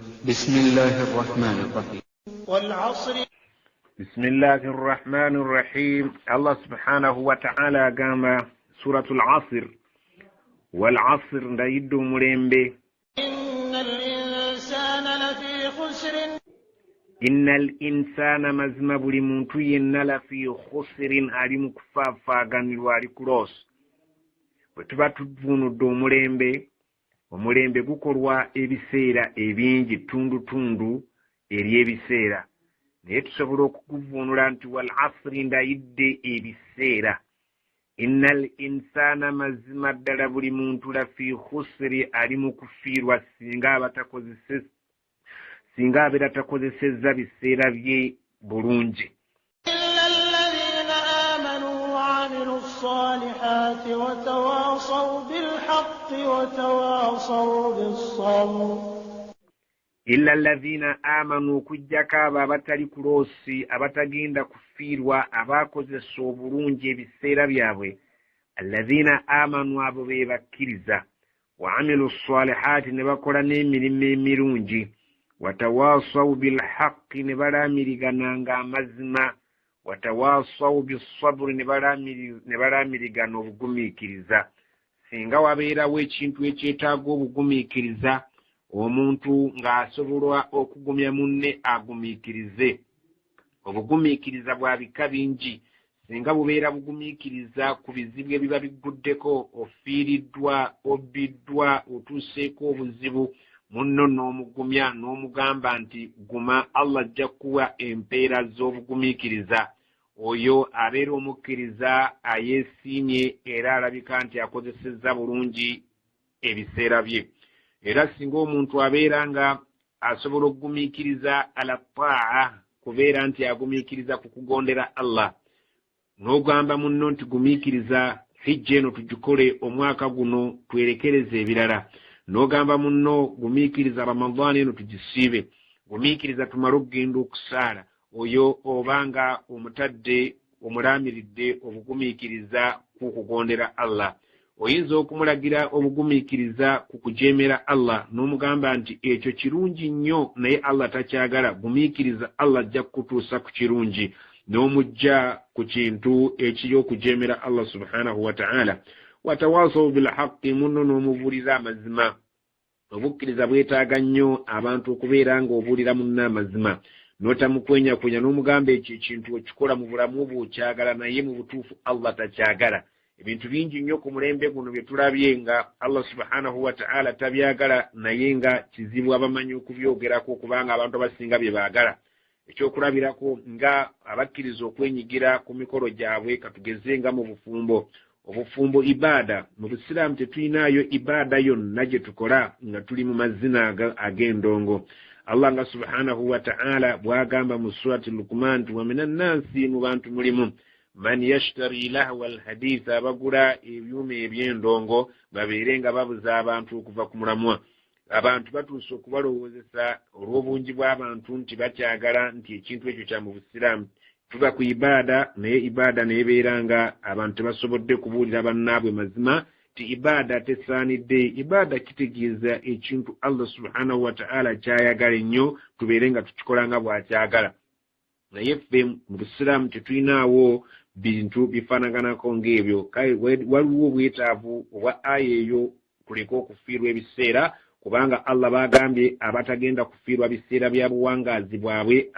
بسم الله الرحمن الرحيم. والعصر. بسم الله الرحمن الرحيم. الله سبحانه وتعالى قام سورة العصر والعصر نايدو مريمبي. إن الإنسان لفي خسر. إن الإنسان مزمب لمنتوين لفي خسر علي مكفافا غنواري كروس وتبا تدفونو دو مريمبي. Omulembe gukolwa ebiseera ebingi tundu eri ebiseera naye tusobola okukuvunula nti wal asri ndayidde ebiseera. Innal insana mazima ddala buli muntu lafi khusri ali mu kufiirwa singa abeera takozesezza biseera bye bulungi. إلا الذين آمنوا وعملوا الصالحات وتواصوا بالحق وتواصوا بالصبر. إلا الذين آمنوا kujjako abo abatali kuloosi abatagenda kufiirwa abakozesa obulungi ebiseera byabwe. Alladhina amanu abo be bakkiriza wa amilu ssalihati ne bakola n'emirimu emirungi watawasaw bilhaqqi ne balaamirigananga amazima watawasaw bisabri ne balaamirigana obugumiikiriza. Singa wabeerawo ekintu ekyetaaga obugumiikiriza omuntu ng'asobola okugumya munne agumiikirize. Obugumiikiriza bwa bika bingi. Singa bubeera bugumiikiriza ku bizibu ebiba biguddeko, ofiiriddwa, obbiddwa, otuuseeko obuzibu, munno n'omugumya n'omugamba nti guma, Allah ajja kuwa empeera z'obugumiikiriza. Oyo abeera omukkiriza ayeesiimye era alabika nti akozesezza bulungi ebiseera bye. Era singa omuntu abeera nga asobola okugumiikiriza ala taa, kubeera nti agumiikiriza ku kugondera Allah, n'ogamba munno nti gumiikiriza hijja eno tugikole omwaka guno twerekereze ebirala, n'ogamba munno gumiikiriza Ramadhaani eno tugisiibe, gumiikiriza tumale okugenda okusaala, oyo obanga omutadde omulaamiridde obugumiikiriza ku kugondera Allah. Oyinza okumulagira obugumiikiriza ku kujeemera Allah n'omugamba nti ekyo kirungi nnyo naye Allah takyagala, gumiikiriza Allah ajja kukutuusa ku kirungi, n'omujja ku kintu ekiri okujeemera Allah subhanahu wa ta'ala. Watawasaw bilhaqqi, munno n'omubuulira amazima. Obukkiriza bwetaaga nnyo abantu okubeera ng'obuulira munno amazima, n'otamukwenyakwenya n'omugamba ekyo ekintu okikola mu bulamu bwo okyagala naye mu butuufu Allah takyagala. Ebintu bingi nnyo ku mulembe guno bye tulabye nga Allah subhanahu wa ta'ala tabyagala naye nga kizibu abamanyi okubyogerako kubanga abantu abasinga bye baagala. Ekyokulabirako nga abakkiriza okwenyigira ku mikolo gyabwe, katugeze nga mu bufumbo. Obufumbo ibaada. Mu Busiraamu tetulinayo ibaada yonna gye tukola nga tuli mu mazina ag'endongo. Allah nga subhanahu wa ta'ala bwagamba mu surati Luqman nti wa minan naasi, mu bantu mulimu man yashtari lahwa alhadith, abagula ebyuma eby'endongo babeere nga babuza abantu okuva ku mulamwa. Abantu batuuse okubalowoozesa olw'obungi bw'abantu nti bakyagala nti ekintu ekyo kya mu Busiraamu. Tuva ku ibaada naye ibaada neebeera nga abantu tebasobodde kubuulira bannaabwe mazima ti ibaada tesaanidde. Ibaada kitegeeza ekintu Allah subhanahu wa ta'ala kyayagala ennyo tubeere nga tukikola nga bw'akyagala. Naye ffe mu Busiraamu tetulinaawo bintu bifaanaganako ng'ebyo. Kale waliwo obwetaavu obwa aya eyo kuleka okufiirwa ebiseera, kubanga Allah bagambye abatagenda kufiirwa biseera bya buwangaazi bwabwe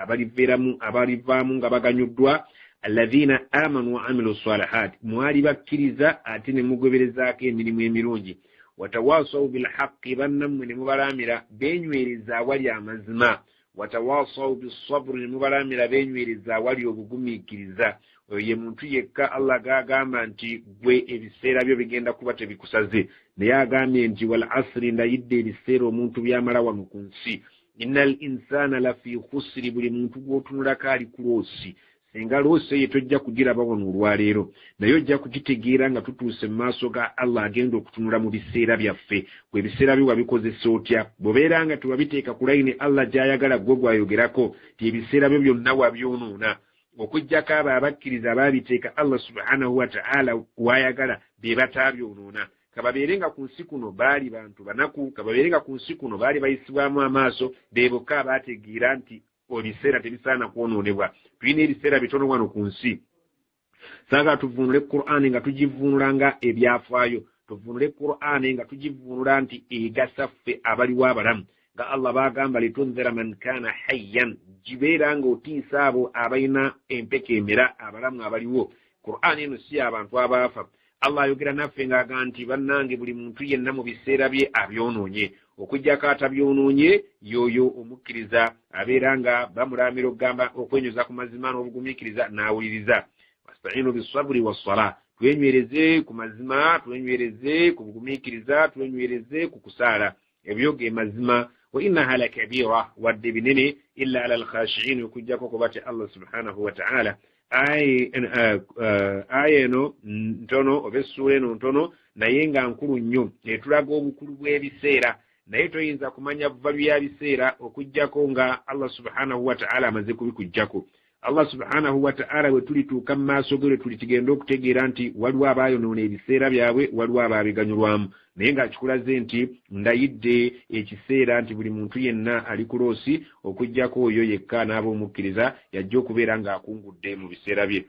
abalivaamu nga baganyuddwa alladhina amanu wa amilu salihati, mwali bakkiriza ate ne mugoberezaako emirimu emirungi. Watawasaw bilhaqqi, bannammwe ne mubalaamira beenywereza awali amazima. Watawasaw bisabri, ne mubalaamira beenywereza awali obugumiikiriza. Oyo ye muntu yekka Allah gagamba nti gwe ebiseera byo bigenda kuba tebikusaze, naye agambye nti wal asri, ndayidde ebiseera omuntu byamala wano ku nsi. Innal insana lafi khusri, buli muntu gw'otunulako ali ku loosi. Singa loosi eyo tojja kugiraba wano olwaleero, naye ojja kugitegeera nga tutuuse mu maaso ga Allah agenda okutunula mu biseera byaffe. Gwe ebiseera byo wabikozesa otya? Bw'obeera nga tewabiteeka ku layini Allah gy'ayagala gwe gwayogerako ti ebiseera byo byonna wabyonoona. Okujjako abo abakkiriza abaabiteeka Allah subhanahu wa ta'ala wayagala be batabyonoona. kababeerenga ku nsi kuno baali bantu banaku, kababeerenga ku nsi kuno baali bayisibwamu amaaso, beeboka baategeera nti ebiseera tebisaana kwonoonebwa. Tulina ebiseera bitono wano ku nsi. Saagala tuvunule Qur'ani nga tugivunula nga ebyafaayo, tuvunule Qur'ani nga tugivunula nti egasa ffe abaliwo abalamu. Nga Allah baagamba litunzira man kaana hayyan, gibeera nga otiisa abo abalina empeke emera abalamu abaliwo. Qur'ani eno si abantu abaafa. Allah ayogera naffe ng'agamba nti bannange buli muntu yenna mu biseera bye abyonoonye. Okujjako atabyonoonye y'oyo omukkiriza abeera nga bamulaamira okugamba okwenyoza ku mazima n'obugumiikiriza n'awuliriza. Wasta'inu bis-sabri was-salah. Twenywereze ku mazima, twenywereze ku bugumiikiriza, twenywereze ku kusaala. Ebyo ge mazima. Wa innaha lakabira, wadde binene illa ala al-khashi'in, okujjako kubate Allah subhanahu wa ta'ala. Aya eno ntono oba essuula eno ntono naye nga nkulu nnyo, etulaga obukulu bw'ebiseera, naye toyinza kumanya vvalu ya biseera okujjako nga Allah subhanahu wa ta'ala amaze kubikujjako. Allah subhanahu wa ta'ala bwe tulituuka mu maaso ge tuli tugenda okutegeera nti waliwo abaayonoona ebiseera byabwe, waliwo abaabiganyulwamu. Naye ng'akikulaze nti ndayidde ekiseera nti buli muntu yenna ali ku loosi okujjako oyo yekka n'aba omukkiriza yajja okubeera ng'akungudde mu biseera bye.